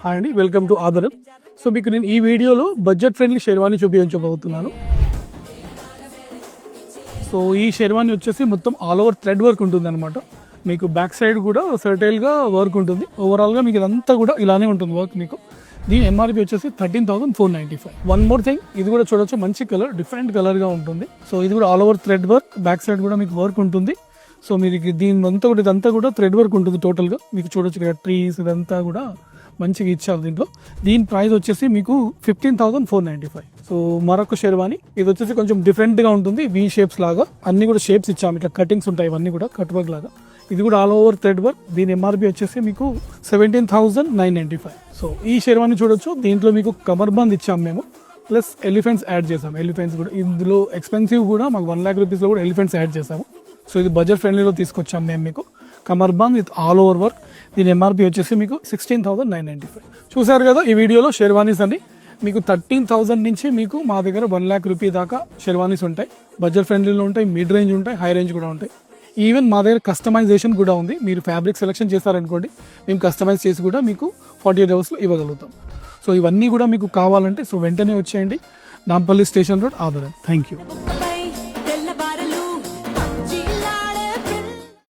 Hi అండి, welcome to ఆదరన్. So మీకు నేను ఈ వీడియోలో బడ్జెట్ ఫ్రెండ్లీ షెర్వానీ చూపించబోతున్నాను. సో ఈ షెర్వానీ వచ్చేసి మొత్తం ఆల్ ఓవర్ థ్రెడ్ వర్క్ ఉంటుంది అనమాట. మీకు బ్యాక్ సైడ్ కూడా సర్టైల్గా వర్క్ ఉంటుంది. ఓవరాల్గా మీకు ఇదంతా కూడా ఇలానే ఉంటుంది వర్క్. మీకు దీని ఎంఆర్పి వచ్చేసి 13,495. వన్ మోర్ థింగ్, ఇది కూడా చూడొచ్చు, మంచి కలర్, డిఫరెంట్ కలర్గా ఉంటుంది. సో ఇది కూడా all over thread work, back side కూడా మీకు వర్క్ ఉంటుంది. సో మీరు దీని అంతా కూడా ఇదంతా కూడా థ్రెడ్ వర్క్ ఉంటుంది టోటల్గా. మీకు చూడొచ్చు ఇక్కడ ట్రీస్ ఇదంతా కూడా మంచిగా ఇచ్చారు దీంట్లో. దీని ప్రైస్ వచ్చేసి మీకు 15,495. సో మరొక షెర్వానీ, ఇది వచ్చేసి కొంచెం డిఫరెంట్గా ఉంటుంది, వీ షేప్స్ లాగా అన్ని కూడా షేప్స్ ఇచ్చాము, ఇట్లా కటింగ్స్ ఉంటాయి, ఇవన్నీ కూడా కట్ వర్క్ లాగా. ఇది కూడా ఆల్ ఓవర్ థ్రెడ్ వర్క్. దీని ఎంఆర్పి వచ్చేసి మీకు 17,995. సో ఈ షెర్వానీ చూడొచ్చు, దీంట్లో మీకు కమర్బంద్ ఇచ్చాము మేము, ప్లస్ ఎలిఫెంట్స్ యాడ్ చేసాము. ఎలిఫెంట్స్ కూడా ఇందులో ఎక్స్పెన్సివ్ కూడా మాకు 1 lakh రూపీస్లో కూడా ఎలిఫెంట్స్ యాడ్ చేసాము. సో ఇది బడ్జెట్ ఫ్రెండ్లీలో తీసుకొచ్చాము మేము మీకు. కమర్బాన్ విత్ ఆల్ ఓవర్ వర్క్. దీని ఎంఆర్పి వచ్చేసి మీకు 16,995. చూసారు కదా ఈ వీడియోలో షెర్వానీస్ అన్ని. మీకు 13,000 నుంచి మీకు మా దగ్గర 1 lakh రూపీ దాకా షెర్వానీస్ ఉంటాయి. బడ్జెట్ ఫ్రెండ్లీలో ఉంటాయి, మిడ్ రేంజ్ ఉంటాయి, హై రేంజ్ కూడా ఉంటాయి. ఈవెన్ మా దగ్గర కస్టమైజేషన్ కూడా ఉంది. మీరు ఫ్యాబ్రిక్ సెలెక్షన్ చేస్తారనుకోండి, మేము కస్టమైజ్ చేసి కూడా మీకు 48 hours ఇవ్వగలుగుతాం. సో ఇవన్నీ కూడా మీకు కావాలంటే సో వెంటనే వచ్చేయండి. నాంపల్లి స్టేషన్ రోడ్, ఆదరన్. Thank you.